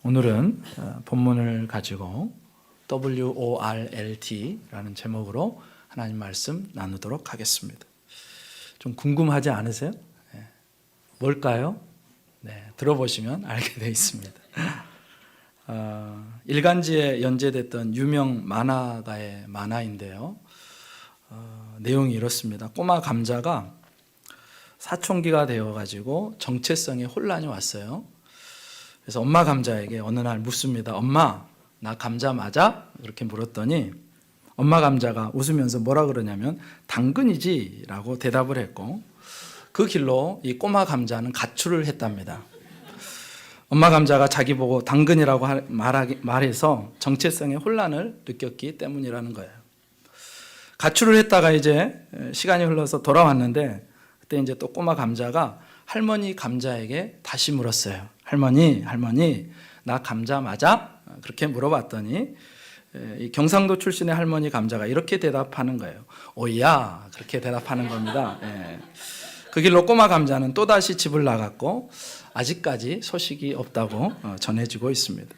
오늘은 본문을 가지고 WORLT라는 제목으로 하나님 말씀 나누도록 하겠습니다. 좀 궁금하지 않으세요? 네. 뭘까요? 네, 들어보시면 알게 되어 있습니다. 일간지에 연재됐던 유명 만화가의 만화인데요. 내용이 이렇습니다. 꼬마 감자가 사춘기가 되어가지고 정체성에 혼란이 왔어요. 그래서 엄마 감자에게 어느 날 묻습니다. 엄마, 나 감자 맞아? 이렇게 물었더니 엄마 감자가 웃으면서 뭐라 그러냐면 당근이지 라고 대답을 했고, 그 길로 이 꼬마 감자는 가출을 했답니다. 엄마 감자가 자기 보고 당근이라고 말해서 정체성의 혼란을 느꼈기 때문이라는 거예요. 가출을 했다가 이제 시간이 흘러서 돌아왔는데, 그때 이제 또 꼬마 감자가 할머니 감자에게 다시 물었어요. 할머니, 나 감자 맞아? 그렇게 물어봤더니 이 경상도 출신의 할머니 감자가 이렇게 대답하는 거예요. 오야, 그렇게 대답하는 겁니다. 그 길로 꼬마 감자는 또다시 집을 나갔고 아직까지 소식이 없다고 전해지고 있습니다.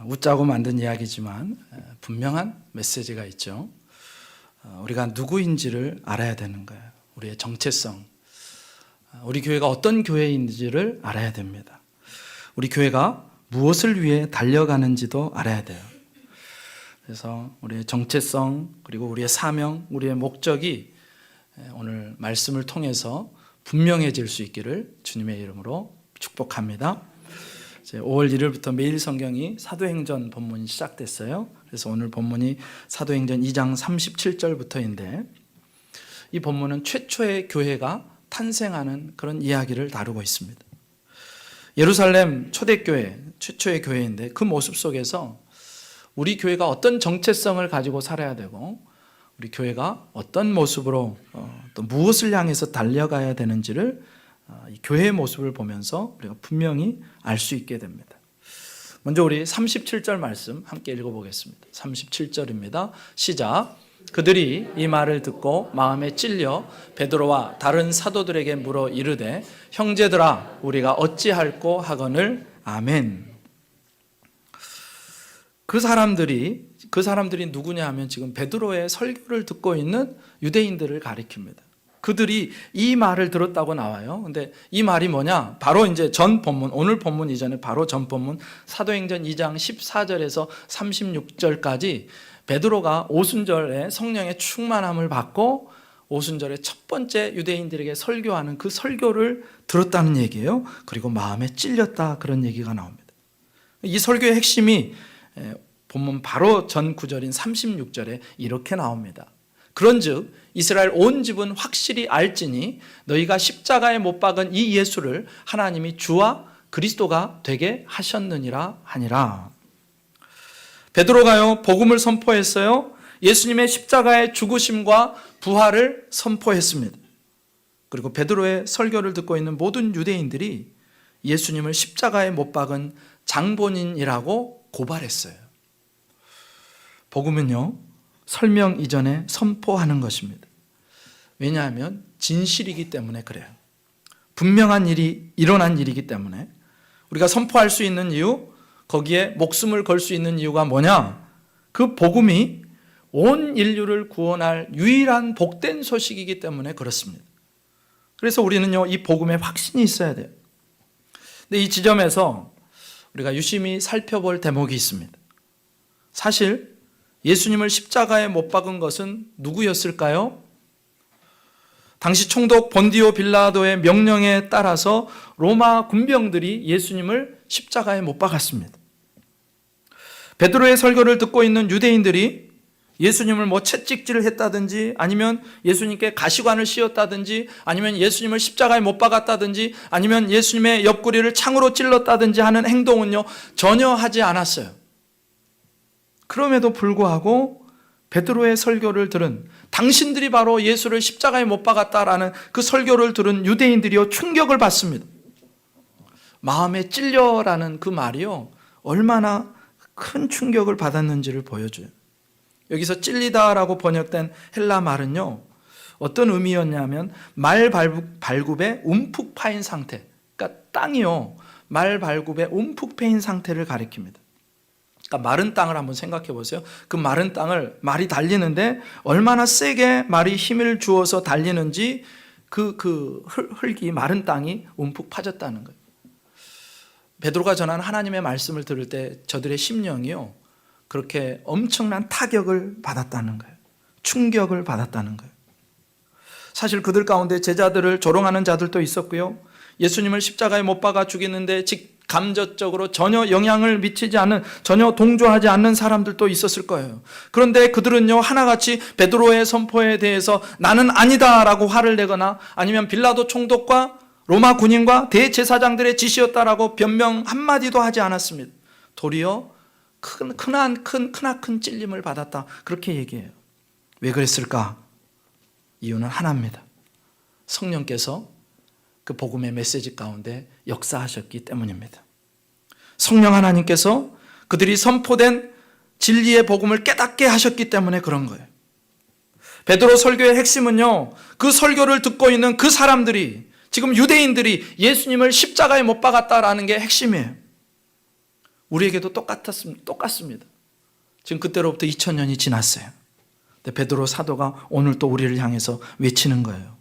웃자고 만든 이야기지만 분명한 메시지가 있죠. 우리가 누구인지를 알아야 되는 거예요. 우리의 정체성, 우리 교회가 어떤 교회인지를 알아야 됩니다. 우리 교회가 무엇을 위해 달려가는지도 알아야 돼요. 그래서 우리의 정체성, 그리고 우리의 사명, 우리의 목적이 오늘 말씀을 통해서 분명해질 수 있기를 주님의 이름으로 축복합니다. 5월 1일부터 매일 성경이 사도행전 본문이 시작됐어요. 그래서 오늘 본문이 사도행전 2장 37절부터인데, 이 본문은 최초의 교회가 탄생하는 그런 이야기를 다루고 있습니다. 예루살렘 초대교회, 최초의 교회인데 그 모습 속에서 우리 교회가 어떤 정체성을 가지고 살아야 되고, 우리 교회가 어떤 모습으로 또 무엇을 향해서 달려가야 되는지를 이 교회의 모습을 보면서 우리가 분명히 알 수 있게 됩니다. 먼저 우리 37절 말씀 함께 읽어보겠습니다. 37절입니다. 시작. 그들이 이 말을 듣고 마음에 찔려 베드로와 다른 사도들에게 물어 이르되 형제들아, 우리가 어찌할꼬 하거늘. 아멘. 그 사람들이 누구냐 하면 지금 베드로의 설교를 듣고 있는 유대인들을 가리킵니다. 그들이 이 말을 들었다고 나와요. 근데 이 말이 뭐냐? 바로 이제 전 본문, 오늘 본문 이전에 바로 전 본문 사도행전 2장 14절에서 36절까지 베드로가 오순절에 성령의 충만함을 받고 오순절에 첫 번째 유대인들에게 설교하는 그 설교를 들었다는 얘기예요. 그리고 마음에 찔렸다, 그런 얘기가 나옵니다. 이 설교의 핵심이 본문 바로 전 구절인 36절에 이렇게 나옵니다. 그런즉 이스라엘 온 집은 확실히 알지니 너희가 십자가에 못 박은 이 예수를 하나님이 주와 그리스도가 되게 하셨느니라 하니라. 베드로가요, 복음을 선포했어요. 예수님의 십자가의 죽으심과 부활을 선포했습니다. 그리고 베드로의 설교를 듣고 있는 모든 유대인들이 예수님을 십자가에 못 박은 장본인이라고 고발했어요. 복음은요, 설명 이전에 선포하는 것입니다. 왜냐하면 진실이기 때문에 그래요. 분명한 일이 일어난 일이기 때문에 우리가 선포할 수 있는 이유, 거기에 목숨을 걸 수 있는 이유가 뭐냐? 그 복음이 온 인류를 구원할 유일한 복된 소식이기 때문에 그렇습니다. 그래서 우리는요, 이 복음에 확신이 있어야 돼요. 근데 이 지점에서 우리가 유심히 살펴볼 대목이 있습니다. 사실 예수님을 십자가에 못 박은 것은 누구였을까요? 당시 총독 본디오 빌라도의 명령에 따라서 로마 군병들이 예수님을 십자가에 못 박았습니다. 베드로의 설교를 듣고 있는 유대인들이 예수님을 채찍질을 했다든지, 아니면 예수님께 가시관을 씌웠다든지, 아니면 예수님을 십자가에 못 박았다든지, 아니면 예수님의 옆구리를 창으로 찔렀다든지 하는 행동은요, 전혀 하지 않았어요. 그럼에도 불구하고 베드로의 설교를 들은, 당신들이 바로 예수를 십자가에 못 박았다라는 그 설교를 들은 유대인들이요, 충격을 받습니다. 마음에 찔려라는 그 말이요, 얼마나 큰 충격을 받았는지를 보여줘요. 여기서 찔리다라고 번역된 헬라 말은요, 어떤 의미였냐면 말 발굽에 움푹 파인 상태, 그러니까 땅이요, 말발굽에 움푹 패인 상태를 가리킵니다. 그러니까 마른 땅을 한번 생각해 보세요. 그 마른 땅을 말이 달리는데 얼마나 세게 말이 힘을 주어서 달리는지 그 흙이, 마른 땅이 움푹 파졌다는 거예요. 베드로가 전한 하나님의 말씀을 들을 때 저들의 심령이요, 그렇게 엄청난 타격을 받았다는 거예요. 충격을 받았다는 거예요. 사실 그들 가운데 제자들을 조롱하는 자들도 있었고요, 예수님을 십자가에 못 박아 죽이는데 감정적으로 전혀 영향을 미치지 않는, 전혀 동조하지 않는 사람들도 있었을 거예요. 그런데 그들은요, 하나같이 베드로의 선포에 대해서 나는 아니다라고 화를 내거나 아니면 빌라도 총독과 로마 군인과 대제사장들의 지시였다라고 변명 한마디도 하지 않았습니다. 도리어 크나큰 찔림을 받았다, 그렇게 얘기해요. 왜 그랬을까? 이유는 하나입니다. 성령께서 그 복음의 메시지 가운데 역사하셨기 때문입니다. 성령 하나님께서 그들이 선포된 진리의 복음을 깨닫게 하셨기 때문에 그런 거예요. 베드로 설교의 핵심은요, 그 설교를 듣고 있는 그 사람들이, 지금 유대인들이 예수님을 십자가에 못 박았다라는 게 핵심이에요. 우리에게도 똑같습니다. 지금 그때로부터 2000년이 지났어요. 근데 베드로 사도가 오늘 또 우리를 향해서 외치는 거예요.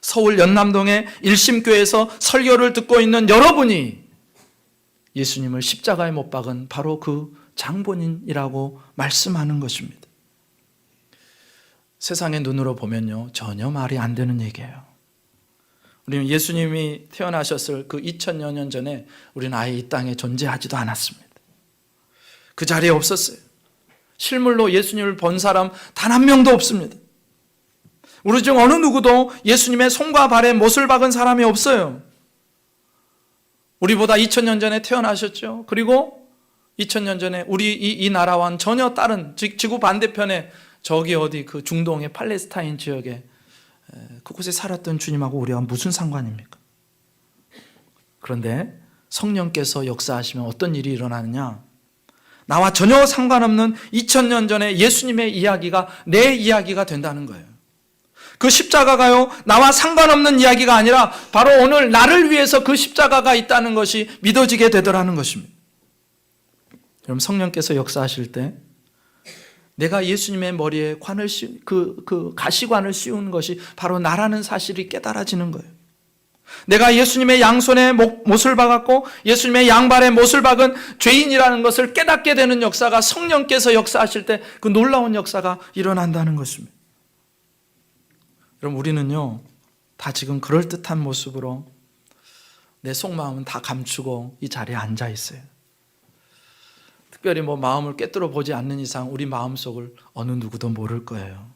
서울 연남동의 일심교회에서 설교를 듣고 있는 여러분이 예수님을 십자가에 못 박은 바로 그 장본인이라고 말씀하는 것입니다. 세상의 눈으로 보면요, 전혀 말이 안 되는 얘기예요. 우리는 예수님이 태어나셨을 그 2000여 년 전에 우리는 아예 이 땅에 존재하지도 않았습니다. 그 자리에 없었어요. 실물로 예수님을 본 사람 단 한 명도 없습니다. 우리 중 어느 누구도 예수님의 손과 발에 못을 박은 사람이 없어요. 우리보다 2000년 전에 태어나셨죠. 그리고 2000년 전에 우리 이 나라와는 전혀 다른, 지구 반대편에 저기 어디 그 중동의 팔레스타인 지역에 그곳에 살았던 주님하고 우리와 무슨 상관입니까? 그런데 성령께서 역사하시면 어떤 일이 일어나느냐? 나와 전혀 상관없는 2000년 전에 예수님의 이야기가 내 이야기가 된다는 거예요. 그 십자가가요, 나와 상관없는 이야기가 아니라 바로 오늘 나를 위해서 그 십자가가 있다는 것이 믿어지게 되더라는 것입니다. 여러분, 성령께서 역사하실 때 내가 예수님의 머리에 그 가시관을 씌우는 것이 바로 나라는 사실이 깨달아지는 거예요. 내가 예수님의 양손에 못을 박았고 예수님의 양발에 못을 박은 죄인이라는 것을 깨닫게 되는 역사가, 성령께서 역사하실 때 그 놀라운 역사가 일어난다는 것입니다. 여러분, 우리는요, 다 지금 그럴듯한 모습으로 내 속마음은 다 감추고 이 자리에 앉아 있어요. 특별히 마음을 꿰뚫어 보지 않는 이상 우리 마음속을 어느 누구도 모를 거예요.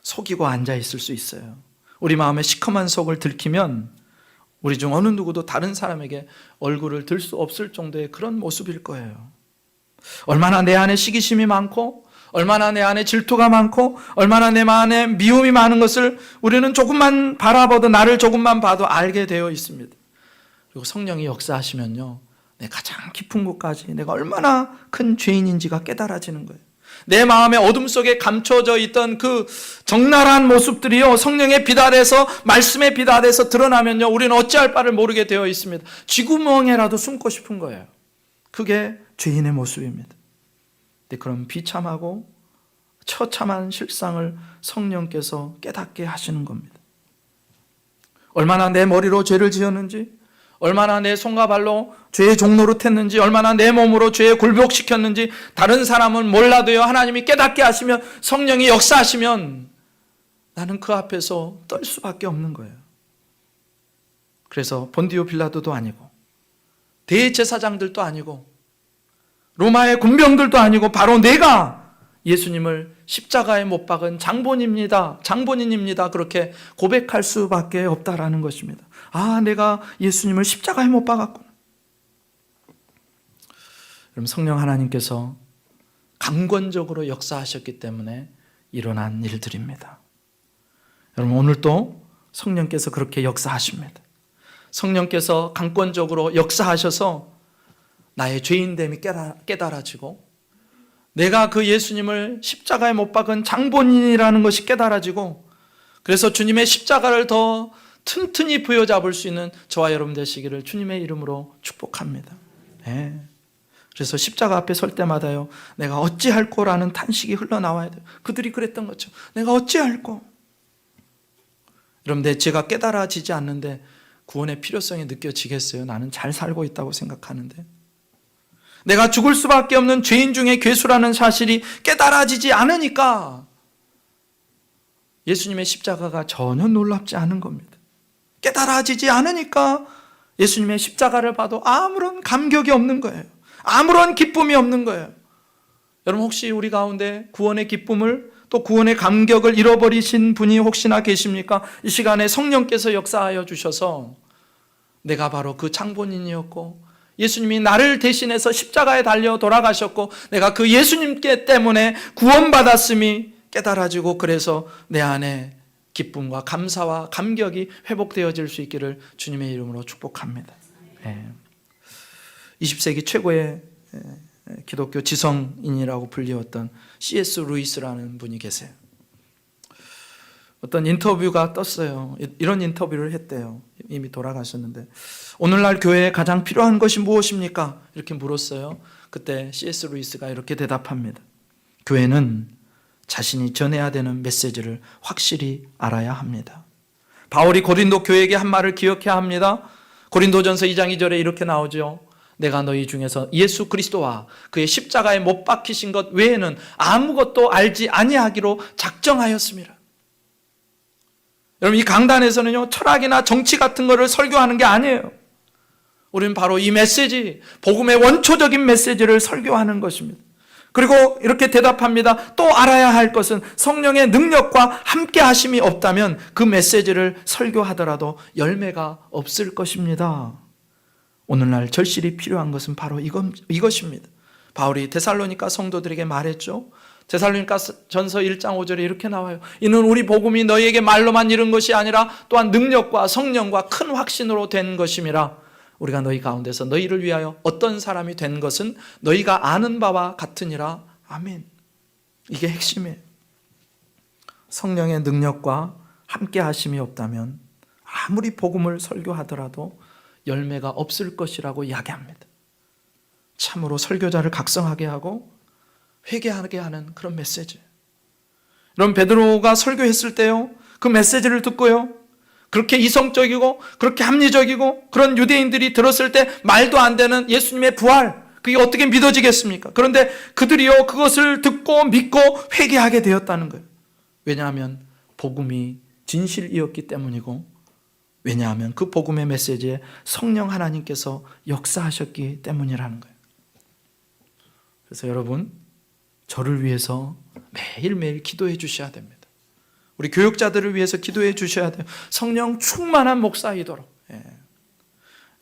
속이고 앉아 있을 수 있어요. 우리 마음의 시커먼 속을 들키면 우리 중 어느 누구도 다른 사람에게 얼굴을 들 수 없을 정도의 그런 모습일 거예요. 얼마나 내 안에 시기심이 많고, 얼마나 내 안에 질투가 많고, 얼마나 내 안에 미움이 많은 것을 우리는 조금만 바라봐도, 나를 조금만 봐도 알게 되어 있습니다. 그리고 성령이 역사하시면요, 내 가장 깊은 곳까지 내가 얼마나 큰 죄인인지가 깨달아지는 거예요. 내 마음의 어둠 속에 감춰져 있던 그 적나라한 모습들이요, 성령의 빛 아래서, 말씀의 빛 아래서 드러나면요, 우리는 어찌할 바를 모르게 되어 있습니다. 쥐구멍에라도 숨고 싶은 거예요. 그게 죄인의 모습입니다. 근데 그런 비참하고 처참한 실상을 성령께서 깨닫게 하시는 겁니다. 얼마나 내 머리로 죄를 지었는지, 얼마나 내 손과 발로 죄의 종로로 텄는지, 얼마나 내 몸으로 죄에 굴복시켰는지 다른 사람은 몰라도요, 하나님이 깨닫게 하시면, 성령이 역사하시면 나는 그 앞에서 떨 수밖에 없는 거예요. 그래서 본디오 빌라도도 아니고 대제사장들도 아니고 로마의 군병들도 아니고 바로 내가 예수님을 십자가에 못 박은 장본인입니다. 그렇게 고백할 수밖에 없다라는 것입니다. 아, 내가 예수님을 십자가에 못 박았구나. 그럼 성령 하나님께서 강권적으로 역사하셨기 때문에 일어난 일들입니다. 여러분, 오늘도 성령께서 그렇게 역사하십니다. 성령께서 강권적으로 역사하셔서 나의 죄인됨이 깨달아지고, 내가 그 예수님을 십자가에 못 박은 장본인이라는 것이 깨달아지고, 그래서 주님의 십자가를 더 튼튼히 부여잡을 수 있는 저와 여러분 되시기를 주님의 이름으로 축복합니다. 네. 그래서 십자가 앞에 설 때마다요, 내가 어찌할꼬라는 탄식이 흘러나와야 돼요. 그들이 그랬던 것처럼 내가 어찌할꼬. 여러분, 내 죄가 깨달아지지 않는데 구원의 필요성이 느껴지겠어요? 나는 잘 살고 있다고 생각하는데. 내가 죽을 수밖에 없는 죄인 중에 괴수라는 사실이 깨달아지지 않으니까 예수님의 십자가가 전혀 놀랍지 않은 겁니다. 깨달아지지 않으니까 예수님의 십자가를 봐도 아무런 감격이 없는 거예요. 아무런 기쁨이 없는 거예요. 여러분, 혹시 우리 가운데 구원의 기쁨을 또 구원의 감격을 잃어버리신 분이 혹시나 계십니까? 이 시간에 성령께서 역사하여 주셔서 내가 바로 그 장본인이었고 예수님이 나를 대신해서 십자가에 달려 돌아가셨고 내가 그 예수님께 때문에 구원받았음이 깨달아지고 그래서 내 안에 기쁨과 감사와 감격이 회복되어질 수 있기를 주님의 이름으로 축복합니다. 20세기 최고의 기독교 지성인이라고 불리웠던 C.S. 루이스라는 분이 계세요. 어떤 인터뷰가 떴어요. 이런 인터뷰를 했대요. 이미 돌아가셨는데, 오늘날 교회에 가장 필요한 것이 무엇입니까? 이렇게 물었어요. 그때 C.S. 루이스가 이렇게 대답합니다. 교회는 자신이 전해야 되는 메시지를 확실히 알아야 합니다. 바울이 고린도 교회에게 한 말을 기억해야 합니다. 고린도전서 2장 2절에 이렇게 나오죠. 내가 너희 중에서 예수 그리스도와 그의 십자가에 못 박히신 것 외에는 아무것도 알지 아니하기로 작정하였습니다. 여러분, 이 강단에서는요, 철학이나 정치 같은 거를 설교하는 게 아니에요. 우리는 바로 이 메시지, 복음의 원초적인 메시지를 설교하는 것입니다. 그리고 이렇게 대답합니다. 또 알아야 할 것은 성령의 능력과 함께 하심이 없다면 그 메시지를 설교하더라도 열매가 없을 것입니다. 오늘날 절실히 필요한 것은 바로 이것입니다. 바울이 데살로니가 성도들에게 말했죠. 데살로니가 전서 1장 5절에 이렇게 나와요. 이는 우리 복음이 너희에게 말로만 이른 것이 아니라 또한 능력과 성령과 큰 확신으로 된 것임이라. 우리가 너희 가운데서 너희를 위하여 어떤 사람이 된 것은 너희가 아는 바와 같으니라. 아멘. 이게 핵심이에요. 성령의 능력과 함께 하심이 없다면 아무리 복음을 설교하더라도 열매가 없을 것이라고 이야기합니다. 참으로 설교자를 각성하게 하고 회개하게 하는 그런 메시지. 여러분, 베드로가 설교했을 때요, 그 메시지를 듣고요, 그렇게 이성적이고 그렇게 합리적이고 그런 유대인들이 들었을 때 말도 안 되는 예수님의 부활, 그게 어떻게 믿어지겠습니까? 그런데 그들이요, 그것을 듣고 믿고 회개하게 되었다는 거예요. 왜냐하면 복음이 진실이었기 때문이고, 왜냐하면 그 복음의 메시지에 성령 하나님께서 역사하셨기 때문이라는 거예요. 그래서 여러분, 저를 위해서 매일매일 기도해 주셔야 됩니다. 우리 교육자들을 위해서 기도해 주셔야 돼요. 성령 충만한 목사이도록.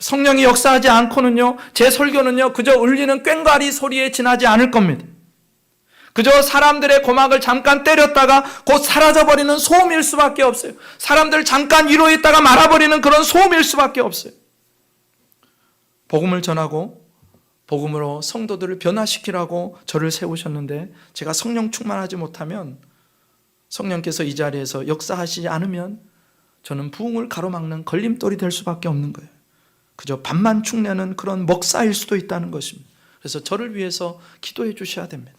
성령이 역사하지 않고는요, 제 설교는요, 그저 울리는 꽹과리 소리에 지나지 않을 겁니다. 그저 사람들의 고막을 잠깐 때렸다가 곧 사라져버리는 소음일 수밖에 없어요. 사람들 잠깐 위로했다가 말아버리는 그런 소음일 수밖에 없어요. 복음을 전하고 복음으로 성도들을 변화시키라고 저를 세우셨는데, 제가 성령 충만하지 못하면, 성령께서 이 자리에서 역사하시지 않으면 저는 부흥을 가로막는 걸림돌이 될 수밖에 없는 거예요. 그저 밥만 축내는 그런 먹사일 수도 있다는 것입니다. 그래서 저를 위해서 기도해 주셔야 됩니다.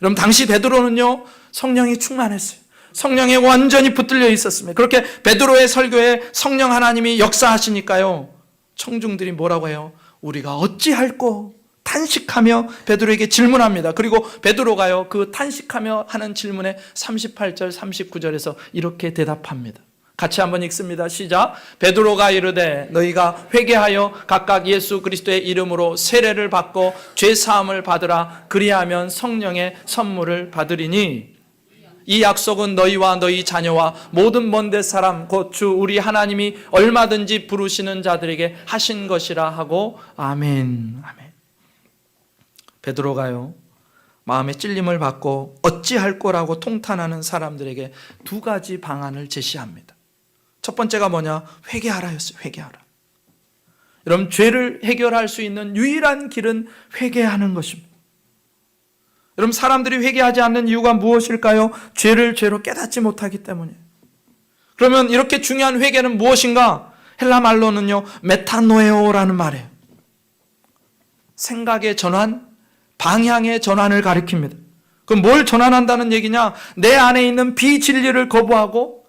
여러분, 당시 베드로는요, 성령이 충만했어요. 성령에 완전히 붙들려 있었습니다. 그렇게 베드로의 설교에 성령 하나님이 역사하시니까요, 청중들이 뭐라고 해요? 우리가 어찌할꼬? 탄식하며 베드로에게 질문합니다. 그리고 베드로가요, 그 탄식하며 하는 질문에 38절 39절에서 이렇게 대답합니다. 같이 한번 읽습니다. 시작. 베드로가 이르되 너희가 회개하여 각각 예수 그리스도의 이름으로 세례를 받고 죄 사함을 받으라. 그리하면 성령의 선물을 받으리니 이 약속은 너희와 너희 자녀와 모든 먼데 사람 곧 주 우리 하나님이 얼마든지 부르시는 자들에게 하신 것이라 하고. 아멘. 아멘. 베드로가요, 마음의 찔림을 받고 어찌할 거라고 통탄하는 사람들에게 두 가지 방안을 제시합니다. 첫 번째가 뭐냐? 회개하라였어요. 회개하라. 여러분, 죄를 해결할 수 있는 유일한 길은 회개하는 것입니다. 여러분, 사람들이 회개하지 않는 이유가 무엇일까요? 죄를 죄로 깨닫지 못하기 때문이에요. 그러면 이렇게 중요한 회개는 무엇인가? 헬라 말로는요, 메타노에오라는 말이에요. 생각의 전환, 방향의 전환을 가리킵니다. 그럼 뭘 전환한다는 얘기냐? 내 안에 있는 비진리를 거부하고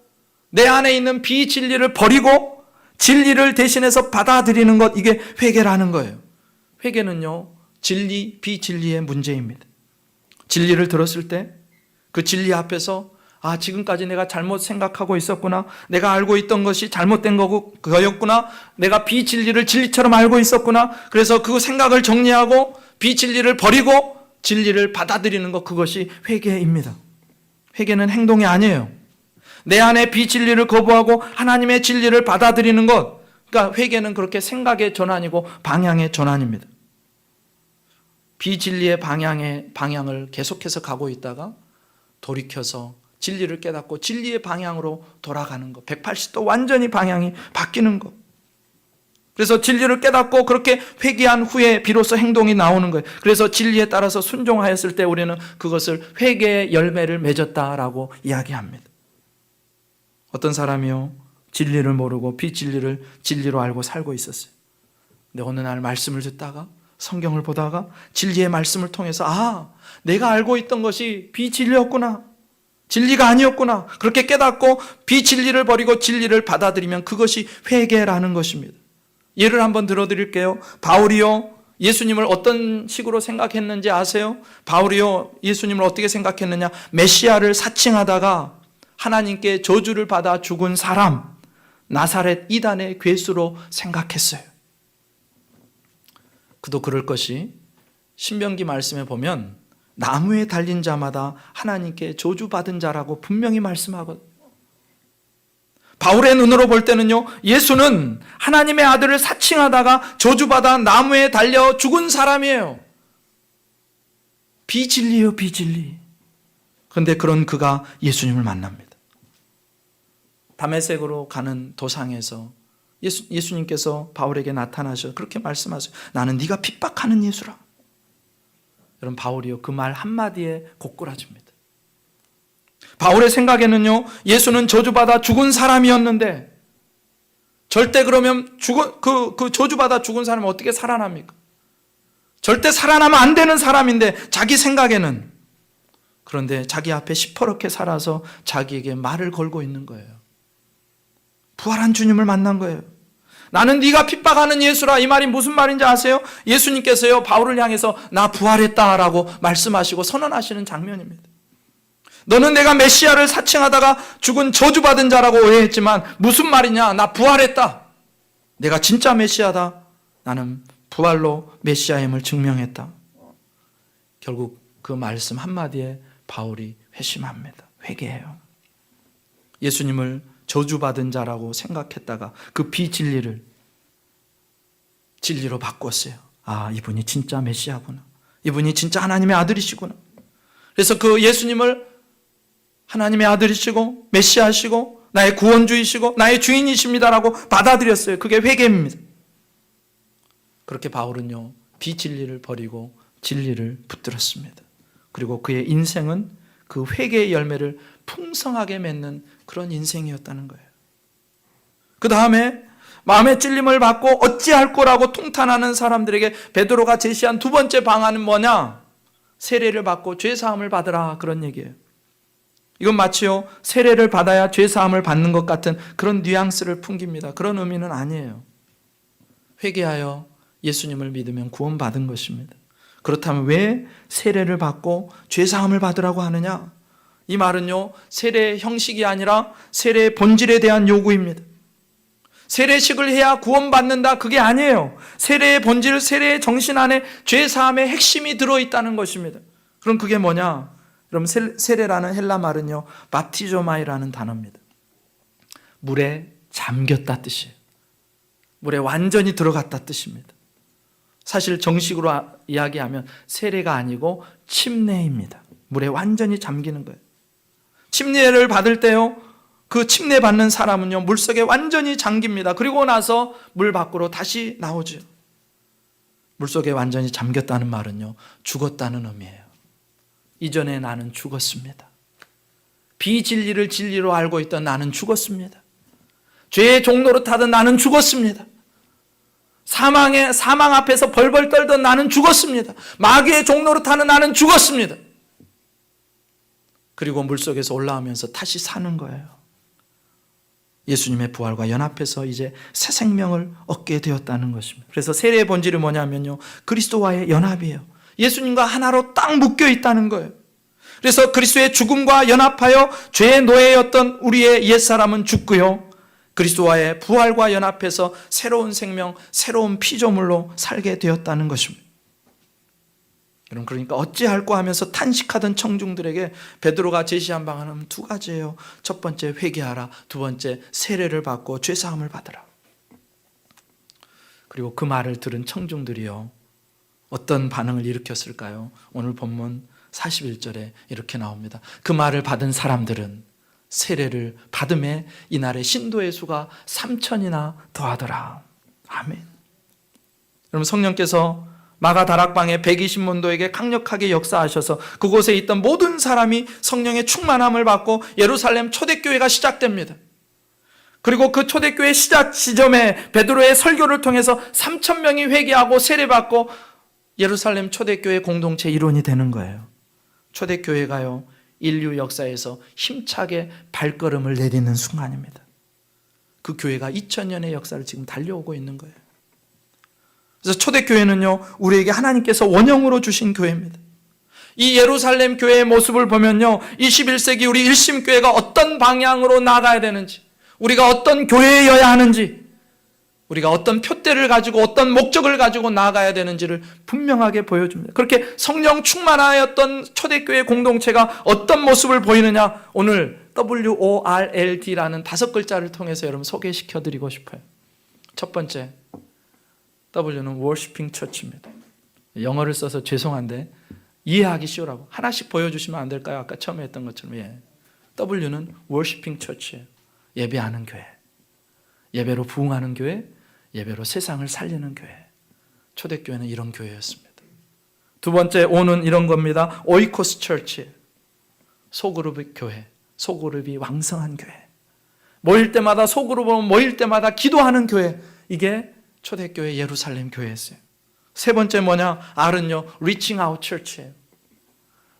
내 안에 있는 비진리를 버리고 진리를 대신해서 받아들이는 것, 이게 회개라는 거예요. 회개는요, 진리, 비진리의 문제입니다. 진리를 들었을 때 그 진리 앞에서 지금까지 내가 잘못 생각하고 있었구나. 내가 알고 있던 것이 잘못된 거였구나. 내가 비진리를 진리처럼 알고 있었구나. 그래서 그 생각을 정리하고 비진리를 버리고 진리를 받아들이는 것, 그것이 회개입니다. 회개는 행동이 아니에요. 내 안에 비진리를 거부하고 하나님의 진리를 받아들이는 것, 그러니까 회개는 그렇게 생각의 전환이고 방향의 전환입니다. 비진리의 방향을 계속해서 가고 있다가 돌이켜서 진리를 깨닫고 진리의 방향으로 돌아가는 것, 180도 완전히 방향이 바뀌는 것. 그래서 진리를 깨닫고 그렇게 회개한 후에 비로소 행동이 나오는 거예요. 그래서 진리에 따라서 순종하였을 때 우리는 그것을 회개의 열매를 맺었다라고 이야기합니다. 어떤 사람이요, 진리를 모르고 비진리를 진리로 알고 살고 있었어요. 근데 어느 날 말씀을 듣다가, 성경을 보다가 진리의 말씀을 통해서 내가 알고 있던 것이 비진리였구나, 진리가 아니었구나, 그렇게 깨닫고 비진리를 버리고 진리를 받아들이면 그것이 회개라는 것입니다. 예를 한번 들어드릴게요. 바울이요, 예수님을 어떤 식으로 생각했는지 아세요? 바울이요, 예수님을 어떻게 생각했느냐? 메시아를 사칭하다가 하나님께 저주를 받아 죽은 사람, 나사렛 이단의 괴수로 생각했어요. 그도 그럴 것이 신명기 말씀에 보면 나무에 달린 자마다 하나님께 저주받은 자라고 분명히 말씀하거든요. 바울의 눈으로 볼 때는요, 예수는 하나님의 아들을 사칭하다가 저주받아 나무에 달려 죽은 사람이에요. 비진리예요, 비진리. 그런데 그런 그가 예수님을 만납니다. 다메섹으로 가는 도상에서 예수님께서 바울에게 나타나셔 그렇게 말씀하세요. 나는 네가 핍박하는 예수라. 여러분, 바울이요, 그 말 한마디에 고꾸라집니다. 바울의 생각에는요, 예수는 저주받아 죽은 사람이었는데, 절대 그러면 그 저주받아 죽은 사람은 어떻게 살아납니까? 절대 살아나면 안 되는 사람인데, 자기 생각에는. 그런데 자기 앞에 시퍼렇게 살아서 자기에게 말을 걸고 있는 거예요. 부활한 주님을 만난 거예요. 나는 네가 핍박하는 예수라. 이 말이 무슨 말인지 아세요? 예수님께서요, 바울을 향해서 나 부활했다라고 말씀하시고 선언하시는 장면입니다. 너는 내가 메시아를 사칭하다가 죽은 저주받은 자라고 오해했지만 무슨 말이냐? 나 부활했다. 내가 진짜 메시아다. 나는 부활로 메시아임을 증명했다. 결국 그 말씀 한마디에 바울이 회심합니다. 회개해요. 예수님을 저주받은 자라고 생각했다가 그 비진리를 진리로 바꿨어요. 이분이 진짜 메시아구나. 이분이 진짜 하나님의 아들이시구나. 그래서 그 예수님을 하나님의 아들이시고 메시아시고 나의 구원주이시고 나의 주인이십니다라고 받아들였어요. 그게 회개입니다. 그렇게 바울은요, 비진리를 버리고 진리를 붙들었습니다. 그리고 그의 인생은 그 회개의 열매를 풍성하게 맺는 그런 인생이었다는 거예요. 그 다음에 마음의 찔림을 받고 어찌할 거라고 통탄하는 사람들에게 베드로가 제시한 두 번째 방안은 뭐냐? 세례를 받고 죄사함을 받으라, 그런 얘기예요. 이건 마치요, 세례를 받아야 죄사함을 받는 것 같은 그런 뉘앙스를 풍깁니다. 그런 의미는 아니에요. 회개하여 예수님을 믿으면 구원받은 것입니다. 그렇다면 왜 세례를 받고 죄사함을 받으라고 하느냐? 이 말은요, 세례의 형식이 아니라 세례의 본질에 대한 요구입니다. 세례식을 해야 구원받는다, 그게 아니에요. 세례의 본질, 세례의 정신 안에 죄사함의 핵심이 들어있다는 것입니다. 그럼 그게 뭐냐? 그럼 세례라는 헬라 말은요, 바티조마이라는 단어입니다. 물에 잠겼다 뜻이에요. 물에 완전히 들어갔다 뜻입니다. 사실 정식으로 이야기하면 세례가 아니고 침례입니다. 물에 완전히 잠기는 거예요. 침례를 받을 때요, 그 침례 받는 사람은요, 물속에 완전히 잠깁니다. 그리고 나서 물 밖으로 다시 나오죠. 물속에 완전히 잠겼다는 말은요, 죽었다는 의미예요. 이전에 나는 죽었습니다. 비진리를 진리로 알고 있던 나는 죽었습니다. 죄의 종로로 타던 나는 죽었습니다. 사망 앞에서 벌벌 떨던 나는 죽었습니다. 마귀의 종로로 타는 나는 죽었습니다. 그리고 물속에서 올라오면서 다시 사는 거예요. 예수님의 부활과 연합해서 이제 새 생명을 얻게 되었다는 것입니다. 그래서 세례의 본질이 뭐냐면요, 그리스도와의 연합이에요. 예수님과 하나로 딱 묶여 있다는 거예요. 그래서 그리스도의 죽음과 연합하여 죄의 노예였던 우리의 옛사람은 죽고요, 그리스도와의 부활과 연합해서 새로운 생명, 새로운 피조물로 살게 되었다는 것입니다. 여러분, 그러니까 어찌할꼬 하면서 탄식하던 청중들에게 베드로가 제시한 방안은 두 가지예요. 첫 번째, 회개하라. 두 번째, 세례를 받고 죄사함을 받으라. 그리고 그 말을 들은 청중들이요, 어떤 반응을 일으켰을까요? 오늘 본문 41절에 이렇게 나옵니다. 그 말을 받은 사람들은 세례를 받음에 이날의 신도의 수가 3,000이나 더하더라. 아멘. 여러분, 성령께서 마가 다락방의 120문도에게 강력하게 역사하셔서 그곳에 있던 모든 사람이 성령의 충만함을 받고 예루살렘 초대교회가 시작됩니다. 그리고 그 초대교회 시작 지점에 베드로의 설교를 통해서 3,000명이 회개하고 세례받고 예루살렘 초대교회 공동체 일원이 되는 거예요. 초대교회가요, 인류 역사에서 힘차게 발걸음을 내딛는 순간입니다. 그 교회가 2000년의 역사를 지금 달려오고 있는 거예요. 그래서 초대교회는요, 우리에게 하나님께서 원형으로 주신 교회입니다. 이 예루살렘 교회의 모습을 보면요, 21세기 우리 일심교회가 어떤 방향으로 나가야 되는지, 우리가 어떤 교회여야 하는지, 우리가 어떤 표대를 가지고 어떤 목적을 가지고 나아가야 되는지를 분명하게 보여줍니다. 그렇게 성령 충만하였던 초대교회 공동체가 어떤 모습을 보이느냐, 오늘 WORLD라는 5글자를 통해서 여러분 소개시켜드리고 싶어요. 첫 번째, W는 Worshiping Church입니다. 영어를 써서 죄송한데 이해하기 쉬우라고 하나씩 보여주시면 안 될까요? 아까 처음에 했던 것처럼. W는 Worshiping Church예요. 예배하는 교회, 예배로 부흥하는 교회, 예배로 세상을 살리는 교회. 초대교회는 이런 교회였습니다. 두 번째, O는 이런 겁니다. 오이코스 처치, 소그룹의 교회, 소그룹이 왕성한 교회, 모일 때마다 소그룹으로 모일 때마다 기도하는 교회. 이게 초대교회 예루살렘 교회였어요. 세 번째 뭐냐? R은요, Reaching Out Church예요.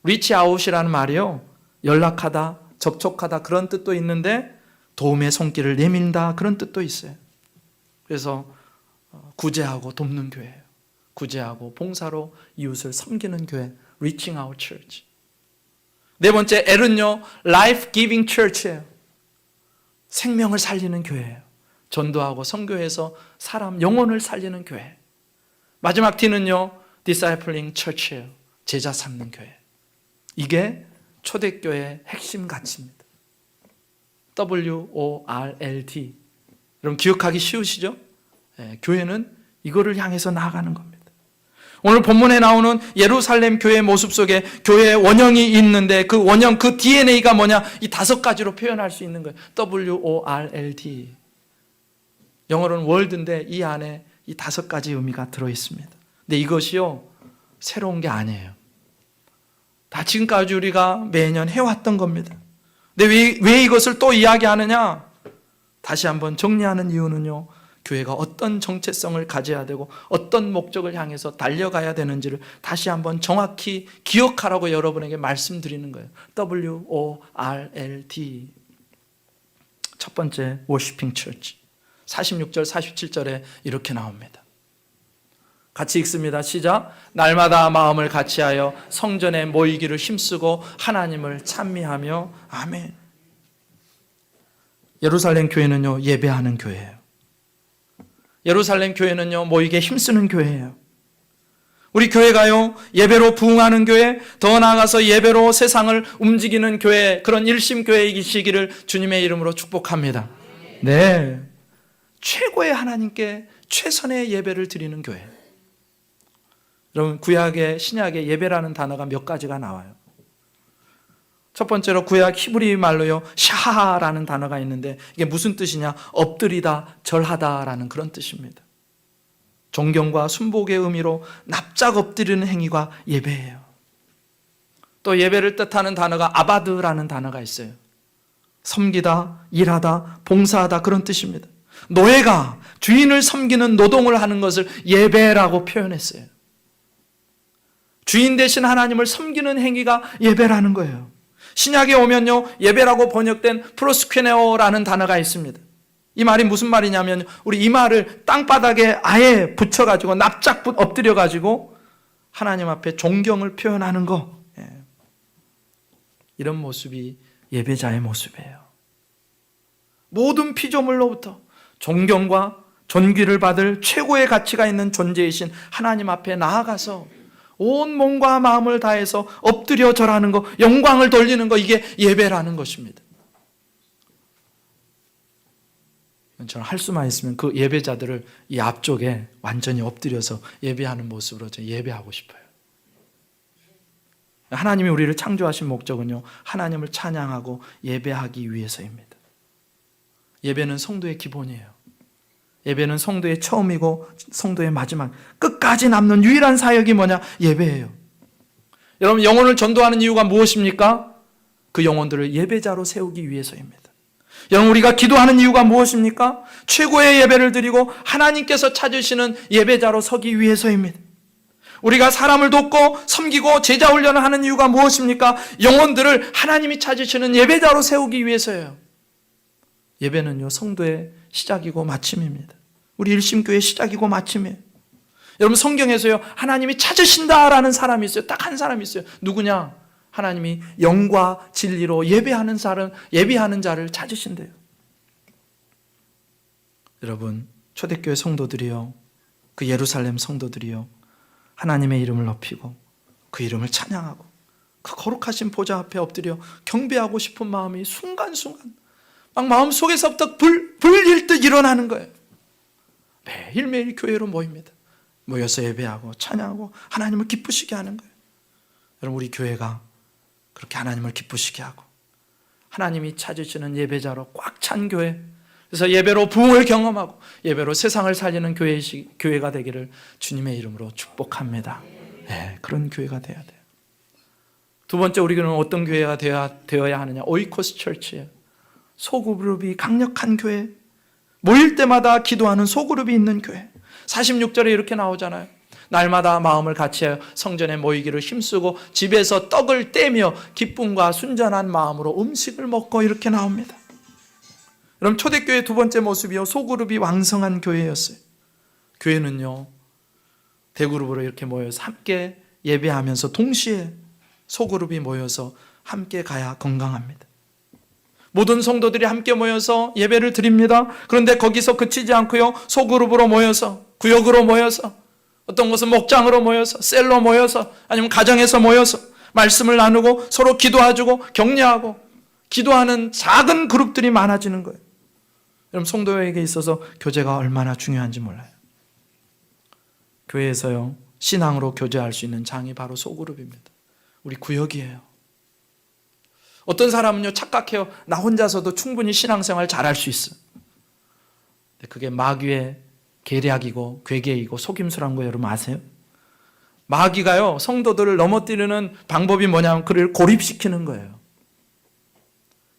Reach Out이라는 말이요, 연락하다, 접촉하다 그런 뜻도 있는데 도움의 손길을 내민다 그런 뜻도 있어요. 그래서 구제하고 돕는 교회예요. 구제하고 봉사로 이웃을 섬기는 교회, Reaching Out Church. 네 번째, L은요, Life Giving Church예요. 생명을 살리는 교회예요. 전도하고 선교해서 사람 영혼을 살리는 교회. 마지막 T는요, Discipling Church예요. 제자 삼는 교회. 이게 초대교회의 핵심 가치입니다. WORLD. 여러분 기억하기 쉬우시죠? 교회는 이거를 향해서 나아가는 겁니다. 오늘 본문에 나오는 예루살렘 교회의 모습 속에 교회의 원형이 있는데 그 원형, 그 DNA가 뭐냐? 이 5가지로 표현할 수 있는 거예요. WORLD. 영어로는 월드인데 이 안에 이 5가지 의미가 들어있습니다. 근데 이것이요, 새로운 게 아니에요. 다 지금까지 우리가 매년 해왔던 겁니다. 근데 왜 이것을 또 이야기하느냐? 다시 한번 정리하는 이유는요, 교회가 어떤 정체성을 가져야 되고 어떤 목적을 향해서 달려가야 되는지를 다시 한번 정확히 기억하라고 여러분에게 말씀드리는 거예요. WORLD. 첫 번째, Worshiping Church. 46절, 47절에 이렇게 나옵니다. 같이 읽습니다. 시작. 날마다 마음을 같이하여 성전에 모이기를 힘쓰고 하나님을 찬미하며. 아멘. 예루살렘 교회는요, 예배하는 교회예요. 예루살렘 교회는요, 모이게 힘쓰는 교회예요. 우리 교회가요, 예배로 부흥하는 교회, 더 나아가서 예배로 세상을 움직이는 교회, 그런 일심교회이시기를 주님의 이름으로 축복합니다. 네, 최고의 하나님께 최선의 예배를 드리는 교회. 여러분, 구약의 신약의 예배라는 단어가 몇 가지가 나와요. 첫 번째로 구약 히브리 말로요, 샤하라는 단어가 있는데 이게 무슨 뜻이냐? 엎드리다, 절하다라는 그런 뜻입니다. 존경과 순복의 의미로 납작 엎드리는 행위가 예배예요. 또 예배를 뜻하는 단어가 아바드라는 단어가 있어요. 섬기다, 일하다, 봉사하다 그런 뜻입니다. 노예가 주인을 섬기는 노동을 하는 것을 예배라고 표현했어요. 주인 대신 하나님을 섬기는 행위가 예배라는 거예요. 신약에 오면요, 예배라고 번역된 프로스퀘네오라는 단어가 있습니다. 이 말이 무슨 말이냐면 우리 이마를 땅바닥에 아예 붙여가지고 납작 엎드려가지고 하나님 앞에 존경을 표현하는 거. 이런 모습이 예배자의 모습이에요. 모든 피조물로부터 존경과 존귀를 받을 최고의 가치가 있는 존재이신 하나님 앞에 나아가서 온 몸과 마음을 다해서 엎드려 절하는 거, 영광을 돌리는 거, 이게 예배라는 것입니다. 저는 할 수만 있으면 그 예배자들을 이 앞쪽에 완전히 엎드려서 예배하는 모습으로 저 예배하고 싶어요. 하나님이 우리를 창조하신 목적은요, 하나님을 찬양하고 예배하기 위해서입니다. 예배는 성도의 기본이에요. 예배는 성도의 처음이고 성도의 마지막, 끝까지 남는 유일한 사역이 뭐냐? 예배예요. 여러분, 영혼을 전도하는 이유가 무엇입니까? 그 영혼들을 예배자로 세우기 위해서입니다. 여러분, 우리가 기도하는 이유가 무엇입니까? 최고의 예배를 드리고 하나님께서 찾으시는 예배자로 서기 위해서입니다. 우리가 사람을 돕고 섬기고 제자 훈련을 하는 이유가 무엇입니까? 영혼들을 하나님이 찾으시는 예배자로 세우기 위해서예요. 예배는요, 성도의 시작이고 마침입니다. 우리 일심교회의 시작이고 마침이에요. 여러분, 성경에서요, 하나님이 찾으신다라는 사람이 있어요. 딱 한 사람이 있어요. 누구냐? 하나님이 영과 진리로 예배하는 자를 찾으신대요. 여러분, 초대교회 성도들이요, 그 예루살렘 성도들이요, 하나님의 이름을 높이고 그 이름을 찬양하고 그 거룩하신 보좌 앞에 엎드려 경배하고 싶은 마음이 순간순간 막 마음속에서부터 불일 듯 일어나는 거예요. 매일매일 교회로 모입니다. 모여서 예배하고 찬양하고 하나님을 기쁘시게 하는 거예요. 여러분, 우리 교회가 그렇게 하나님을 기쁘시게 하고 하나님이 찾으시는 예배자로 꽉 찬 교회, 그래서 예배로 부흥을 경험하고 예배로 세상을 살리는 교회가 되기를 주님의 이름으로 축복합니다. 그런 교회가 되어야 돼요. 두 번째, 우리는 어떤 교회가 되어야 하느냐? 오이코스 처치예요. 소그룹이 강력한 교회, 모일 때마다 기도하는 소그룹이 있는 교회. 46절에 이렇게 나오잖아요. 날마다 마음을 같이하여 성전에 모이기를 힘쓰고 집에서 떡을 떼며 기쁨과 순전한 마음으로 음식을 먹고, 이렇게 나옵니다. 여러분, 초대교회 두 번째 모습이요, 소그룹이 왕성한 교회였어요. 교회는요, 대그룹으로 이렇게 모여서 함께 예배하면서 동시에 소그룹이 모여서 함께 가야 건강합니다. 모든 성도들이 함께 모여서 예배를 드립니다. 그런데 거기서 그치지 않고요, 소그룹으로 모여서, 구역으로 모여서, 어떤 것은 목장으로 모여서, 셀로 모여서, 아니면 가정에서 모여서 말씀을 나누고 서로 기도해주고 격려하고 기도하는 작은 그룹들이 많아지는 거예요. 여러분, 성도에게 있어서 교제가 얼마나 중요한지 몰라요. 교회에서요, 신앙으로 교제할 수 있는 장이 바로 소그룹입니다. 우리 구역이에요. 어떤 사람은요, 착각해요. 나 혼자서도 충분히 신앙생활 잘할 수 있어. 근데 그게 마귀의 계략이고 괴계이고 속임수란 거 여러분 아세요? 마귀가요, 성도들을 넘어뜨리는 방법이 뭐냐면 그를 고립시키는 거예요.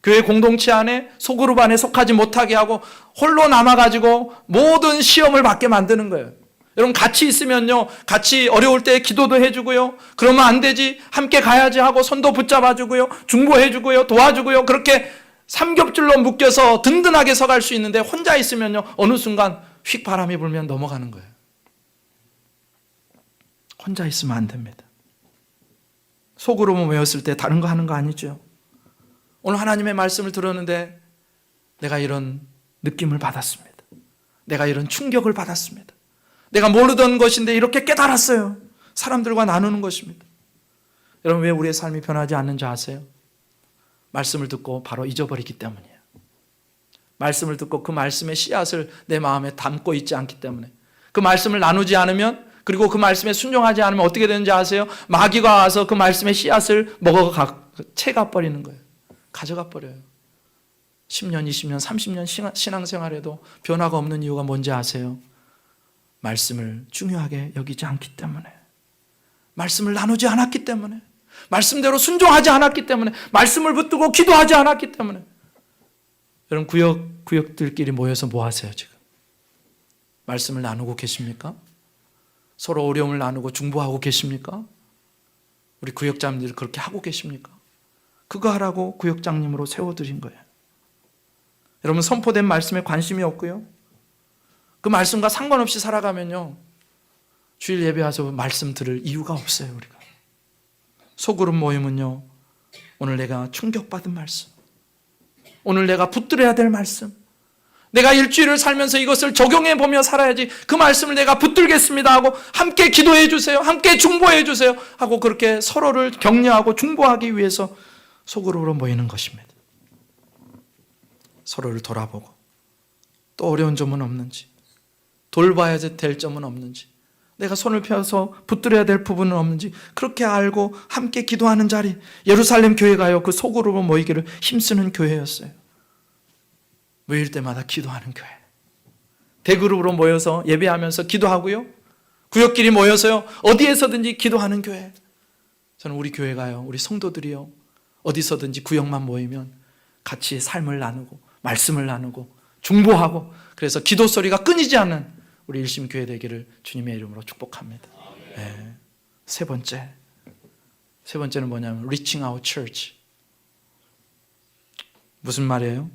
교회 공동체 안에, 소그룹 안에 속하지 못하게 하고 홀로 남아가지고 모든 시험을 받게 만드는 거예요. 여러분, 같이 있으면요, 같이 어려울 때 기도도 해주고요, 그러면 안 되지, 함께 가야지 하고 손도 붙잡아주고요, 중보해주고요, 도와주고요, 그렇게 삼겹줄로 묶여서 든든하게 서갈 수 있는데, 혼자 있으면요, 어느 순간 휙 바람이 불면 넘어가는 거예요. 혼자 있으면 안 됩니다. 소그룹을 모였을 때 다른 거 하는 거 아니죠. 오늘 하나님의 말씀을 들었는데 내가 이런 느낌을 받았습니다. 내가 이런 충격을 받았습니다. 내가 모르던 것인데 이렇게 깨달았어요. 사람들과 나누는 것입니다. 여러분, 왜 우리의 삶이 변하지 않는지 아세요? 말씀을 듣고 바로 잊어버리기 때문이에요. 말씀을 듣고 그 말씀의 씨앗을 내 마음에 담고 있지 않기 때문에, 그 말씀을 나누지 않으면, 그리고 그 말씀에 순종하지 않으면 어떻게 되는지 아세요? 마귀가 와서 그 말씀의 씨앗을 채가 버리는 거예요. 가져가 버려요. 10년, 20년, 30년 신앙생활에도 변화가 없는 이유가 뭔지 아세요? 말씀을 중요하게 여기지 않기 때문에, 말씀을 나누지 않았기 때문에, 말씀대로 순종하지 않았기 때문에, 말씀을 붙들고 기도하지 않았기 때문에. 여러분 구역들끼리 모여서 뭐 하세요 지금? 말씀을 나누고 계십니까? 서로 어려움을 나누고 중보하고 계십니까? 우리 구역장님들 그렇게 하고 계십니까? 그거 하라고 구역장님으로 세워드린 거예요. 여러분 선포된 말씀에 관심이 없고요, 그 말씀과 상관없이 살아가면요, 주일 예배 와서 말씀 들을 이유가 없어요. 우리가 소그룹 모임은요, 오늘 내가 충격받은 말씀, 오늘 내가 붙들어야 될 말씀, 내가 일주일을 살면서 이것을 적용해 보며 살아야지, 그 말씀을 내가 붙들겠습니다 하고 함께 기도해 주세요, 함께 중보해 주세요 하고 그렇게 서로를 격려하고 중보하기 위해서 소그룹으로 모이는 것입니다. 서로를 돌아보고 또 어려운 점은 없는지, 돌봐야 될 점은 없는지, 내가 손을 펴서 붙들어야 될 부분은 없는지 그렇게 알고 함께 기도하는 자리, 예루살렘 교회가요 그 소그룹으로 모이기를 힘쓰는 교회였어요. 모일 때마다 기도하는 교회, 대그룹으로 모여서 예배하면서 기도하고요, 구역끼리 모여서요 어디에서든지 기도하는 교회. 저는 우리 교회가요, 우리 성도들이요 어디서든지 구역만 모이면 같이 삶을 나누고 말씀을 나누고 중보하고, 그래서 기도 소리가 끊이지 않는 우리 일심교회 되기를 주님의 이름으로 축복합니다. 네. 세 번째는 뭐냐면 reaching out church. 무슨 말이에요?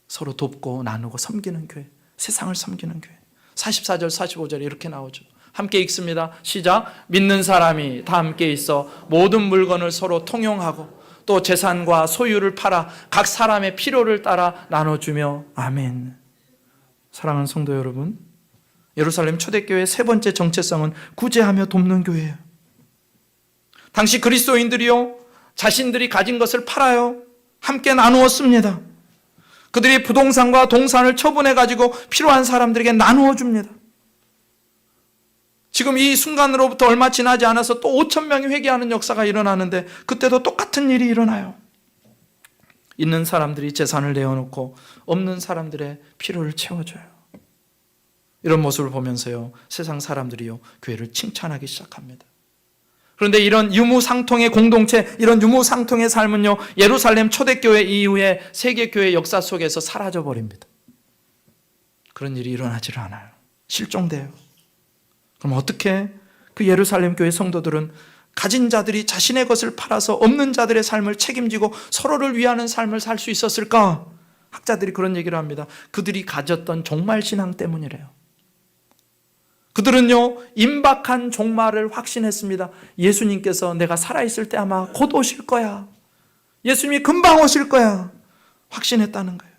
서로 돕고 나누고 섬기는 교회, 세상을 섬기는 교회. 44절 45절에 이렇게 나오죠. 함께 읽습니다. 시작. 믿는 사람이 다 함께 있어 모든 물건을 서로 통용하고 또 재산과 소유를 팔아 각 사람의 필요를 따라 나눠주며. 아멘. 사랑하는 성도 여러분, 예루살렘 초대교회의 세 번째 정체성은 구제하며 돕는 교회예요. 당시 그리스도인들이요 자신들이 가진 것을 팔아요 함께 나누었습니다. 그들이 부동산과 동산을 처분해가지고 필요한 사람들에게 나누어 줍니다. 지금 이 순간으로부터 얼마 지나지 않아서 또 5,000명이 회개하는 역사가 일어나는데 그때도 똑같은 일이 일어나요. 있는 사람들이 재산을 내어놓고 없는 사람들의 필요를 채워줘요. 이런 모습을 보면서요 세상 사람들이요 교회를 칭찬하기 시작합니다. 그런데 이런 유무상통의 공동체, 이런 유무상통의 삶은요 예루살렘 초대교회 이후에 세계교회 역사 속에서 사라져버립니다. 그런 일이 일어나질 않아요. 실종돼요. 그럼 어떻게 그 예루살렘 교회 성도들은 가진 자들이 자신의 것을 팔아서 없는 자들의 삶을 책임지고 서로를 위하는 삶을 살 수 있었을까? 학자들이 그런 얘기를 합니다. 그들이 가졌던 종말신앙 때문이래요. 그들은요 임박한 종말을 확신했습니다. 예수님께서 내가 살아있을 때 아마 곧 오실 거야, 예수님이 금방 오실 거야 확신했다는 거예요.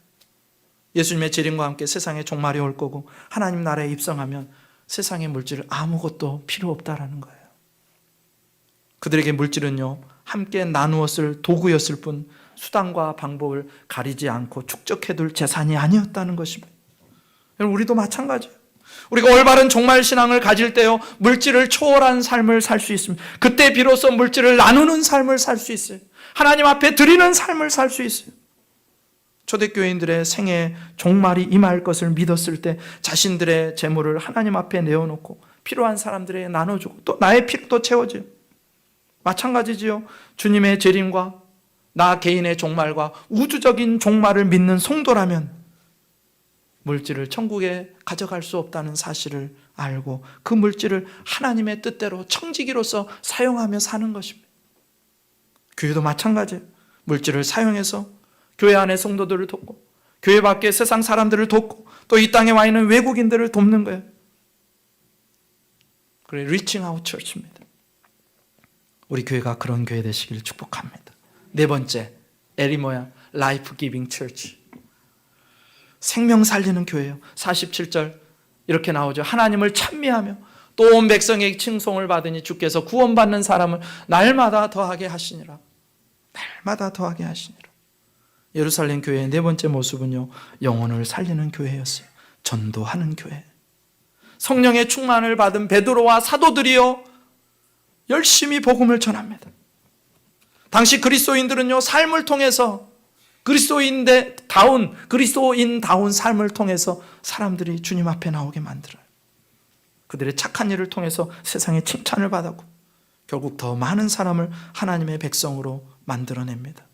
예수님의 재림과 함께 세상에 종말이 올 거고 하나님 나라에 입성하면 세상의 물질 아무것도 필요 없다라는 거예요. 그들에게 물질은요 함께 나누었을 도구였을 뿐 수단과 방법을 가리지 않고 축적해둘 재산이 아니었다는 것입니다. 우리도 마찬가지예요. 우리가 올바른 종말신앙을 가질 때요 물질을 초월한 삶을 살 수 있습니다. 그때 비로소 물질을 나누는 삶을 살 수 있어요. 하나님 앞에 드리는 삶을 살 수 있어요. 초대교인들의 생애 종말이 임할 것을 믿었을 때 자신들의 재물을 하나님 앞에 내어놓고 필요한 사람들에게 나눠주고 또 나의 필요도 채워져요. 마찬가지지요. 주님의 재림과 나 개인의 종말과 우주적인 종말을 믿는 성도라면 물질을 천국에 가져갈 수 없다는 사실을 알고 그 물질을 하나님의 뜻대로 청지기로서 사용하며 사는 것입니다. 교회도 마찬가지예요. 물질을 사용해서 교회 안의 성도들을 돕고 교회 밖의 세상 사람들을 돕고 또 이 땅에 와 있는 외국인들을 돕는 거예요. 그래, reaching out church입니다. 우리 교회가 그런 교회 되시길 축복합니다. 네 번째, 에리모야 라이프 기빙 처치. 생명 살리는 교회예요. 47절 이렇게 나오죠. 하나님을 찬미하며 또 온 백성에게 칭송을 받으니 주께서 구원받는 사람을 날마다 더하게 하시니라. 날마다 더하게 하시니라. 예루살렘 교회의 네 번째 모습은요 영혼을 살리는 교회였어요. 전도하는 교회. 성령의 충만을 받은 베드로와 사도들이요 열심히 복음을 전합니다. 당시 그리스도인들은요 삶을 통해서 그리스도인다운 삶을 통해서 사람들이 주님 앞에 나오게 만들어요. 그들의 착한 일을 통해서 세상의 칭찬을 받았고 결국 더 많은 사람을 하나님의 백성으로 만들어냅니다.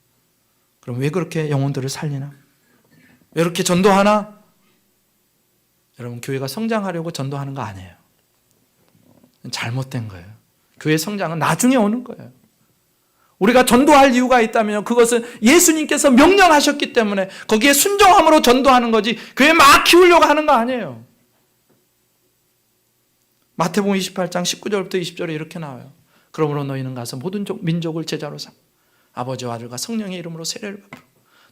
그럼 왜 그렇게 영혼들을 살리나? 왜 이렇게 전도하나? 여러분, 교회가 성장하려고 전도하는 거 아니에요. 잘못된 거예요. 교회 성장은 나중에 오는 거예요. 우리가 전도할 이유가 있다면 그것은 예수님께서 명령하셨기 때문에 거기에 순종함으로 전도하는 거지, 교회 막 키우려고 하는 거 아니에요. 마태복음 28장 19절부터 20절에 이렇게 나와요. 그러므로 너희는 가서 모든 민족을 제자로 삼 아버지와 아들과 성령의 이름으로 세례를 베풀어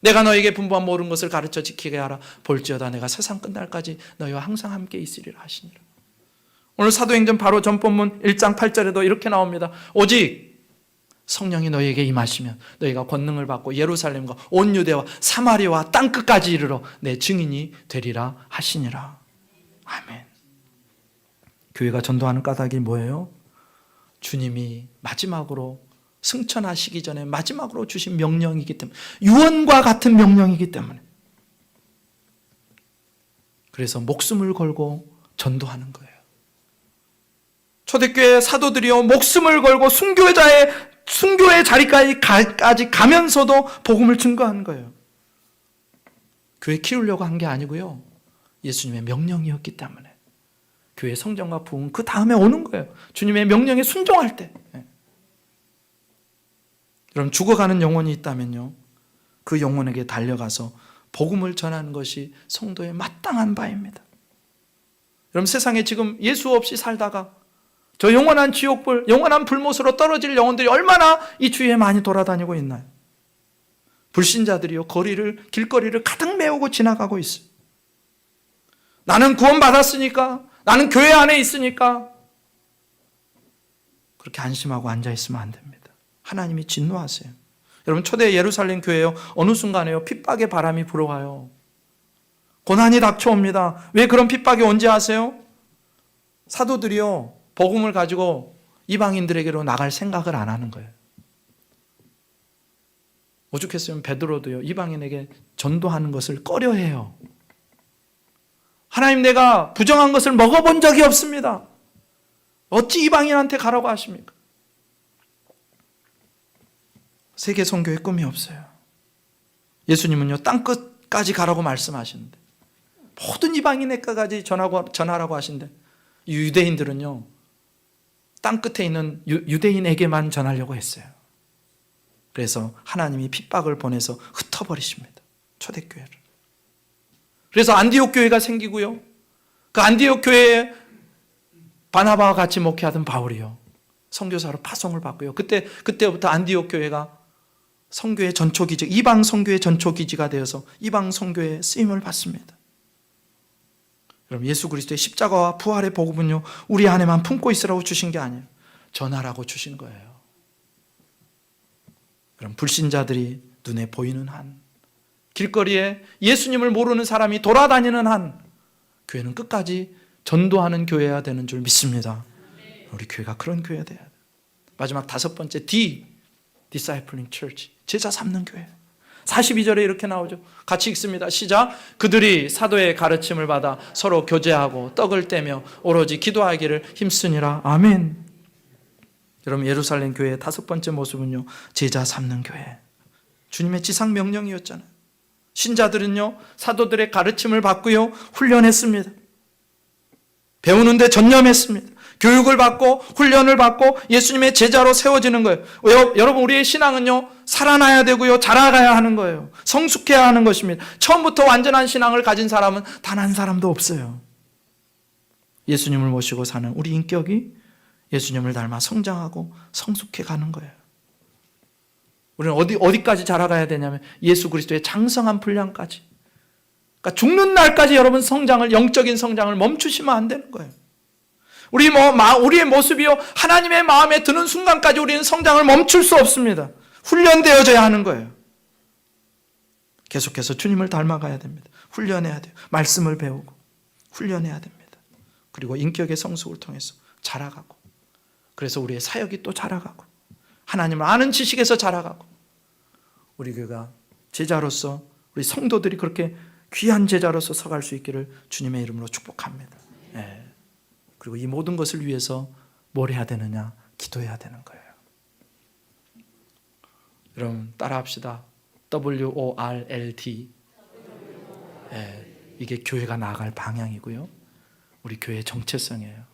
내가 너에게 분부한 모든 것을 가르쳐 지키게 하라. 볼지어다 내가 세상 끝날까지 너희와 항상 함께 있으리라 하시니라. 오늘 사도행전 바로 전 본문 1장 8절에도 이렇게 나옵니다. 오직 성령이 너희에게 임하시면 너희가 권능을 받고 예루살렘과 온 유대와 사마리아와 땅끝까지 이르러 내 증인이 되리라 하시니라. 아멘. 교회가 전도하는 까닭이 뭐예요? 주님이 마지막으로 승천하시기 전에 마지막으로 주신 명령이기 때문에, 유언과 같은 명령이기 때문에, 그래서 목숨을 걸고 전도하는 거예요. 초대교회 사도들이요, 목숨을 걸고 순교의 자리까지 가면서도 복음을 증거하는 거예요. 교회 키우려고 한 게 아니고요, 예수님의 명령이었기 때문에 교회 성장과 부흥은 그 다음에 오는 거예요. 주님의 명령에 순종할 때. 여러분, 죽어가는 영혼이 있다면요, 그 영혼에게 달려가서 복음을 전하는 것이 성도의 마땅한 바입니다. 여러분, 세상에 지금 예수 없이 살다가 저 영원한 지옥불, 영원한 불못으로 떨어질 영혼들이 얼마나 이 주위에 많이 돌아다니고 있나요? 불신자들이요, 길거리를 가득 메우고 지나가고 있어요. 나는 구원받았으니까, 나는 교회 안에 있으니까, 그렇게 안심하고 앉아있으면 안 됩니다. 하나님이 진노하세요. 여러분, 초대 예루살렘 교회요, 어느 순간에요, 핍박의 바람이 불어와요. 고난이 닥쳐옵니다. 왜 그런 핍박이 온지 아세요? 사도들이요, 복음을 가지고 이방인들에게로 나갈 생각을 안 하는 거예요. 오죽했으면 베드로도요, 이방인에게 전도하는 것을 꺼려해요. 하나님, 내가 부정한 것을 먹어본 적이 없습니다. 어찌 이방인한테 가라고 하십니까? 세계 선교의 꿈이 없어요. 예수님은요, 땅끝까지 가라고 말씀하시는데 모든 이방인에게까지 전하라고 하신데, 유대인들은요, 땅끝에 있는 유대인에게만 전하려고 했어요. 그래서 하나님이 핍박을 보내서 흩어버리십니다, 초대교회를. 그래서 안디옥 교회가 생기고요, 그 안디옥 교회에 바나바와 같이 목회하던 바울이요, 선교사로 파송을 받고요, 그때부터 안디옥 교회가 선교의 전초기지, 이방 선교의 전초기지가 되어서 이방 선교에 쓰임을 받습니다. 여러분, 예수 그리스도의 십자가와 부활의 복음은요, 우리 안에만 품고 있으라고 주신 게 아니에요. 전하라고 주신 거예요. 그럼 불신자들이 눈에 보이는 한, 길거리에 예수님을 모르는 사람이 돌아다니는 한, 교회는 끝까지 전도하는 교회여야 되는 줄 믿습니다. 우리 교회가 그런 교회가 돼야 돼요. 마지막 5번째, Discipling Church, 제자 삼는 교회. 42절에 이렇게 나오죠. 같이 읽습니다. 시작. 그들이 사도의 가르침을 받아 서로 교제하고 떡을 떼며 오로지 기도하기를 힘쓰니라. 아멘. 여러분, 예루살렘 교회의 5번째 모습은요, 제자 삼는 교회. 주님의 지상 명령이었잖아요. 신자들은요, 사도들의 가르침을 받고요, 훈련했습니다. 배우는데 전념했습니다. 교육을 받고 훈련을 받고 예수님의 제자로 세워지는 거예요. 여러분, 우리의 신앙은요, 살아나야 되고요, 자라가야 하는 거예요. 성숙해야 하는 것입니다. 처음부터 완전한 신앙을 가진 사람은 단 한 사람도 없어요. 예수님을 모시고 사는 우리 인격이 예수님을 닮아 성장하고 성숙해 가는 거예요. 우리는 어디까지 자라가야 되냐면 예수 그리스도의 장성한 분량까지. 그러니까 죽는 날까지 여러분 영적인 성장을 멈추시면 안 되는 거예요. 우리의 모습이요, 하나님의 마음에 드는 순간까지 우리는 성장을 멈출 수 없습니다. 훈련되어져야 하는 거예요. 계속해서 주님을 닮아가야 됩니다. 훈련해야 돼요. 말씀을 배우고 훈련해야 됩니다. 그리고 인격의 성숙을 통해서 자라가고, 그래서 우리의 사역이 또 자라가고, 하나님을 아는 지식에서 자라가고, 우리 교회가 제자로서, 우리 성도들이 그렇게 귀한 제자로서 서갈 수 있기를 주님의 이름으로 축복합니다. 네. 그리고 이 모든 것을 위해서 뭘 해야 되느냐? 기도해야 되는 거예요. 여러분, 따라합시다. WORLD. 이게 교회가 나아갈 방향이고요. 우리 교회의 정체성이에요.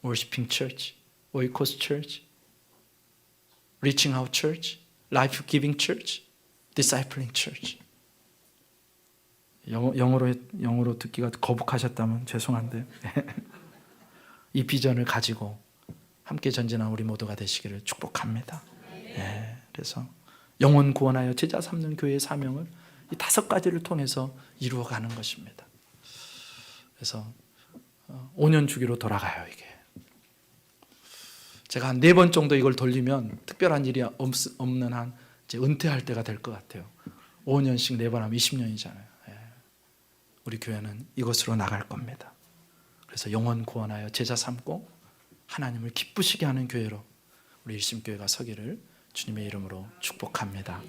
Worshiping Church, Oikos Church, Reaching Out Church, Life Giving Church, Discipling Church. 영어로 듣기가 거북하셨다면 죄송한데 이 비전을 가지고 함께 전진한 우리 모두가 되시기를 축복합니다. 그래서 영혼 구원하여 제자 삼는 교회의 사명을 이 5가지를 통해서 이루어가는 것입니다. 그래서 5년 주기로 돌아가요. 이게 제가 한 4번 정도 이걸 돌리면 특별한 일이 없는 한 이제 은퇴할 때가 될 것 같아요. 5년씩 4번 하면 20년이잖아요. 우리 교회는 이것으로 나갈 겁니다. 그래서 영혼 구원하여 제자 삼고 하나님을 기쁘시게 하는 교회로 우리 일심교회가 서기를 주님의 이름으로 축복합니다.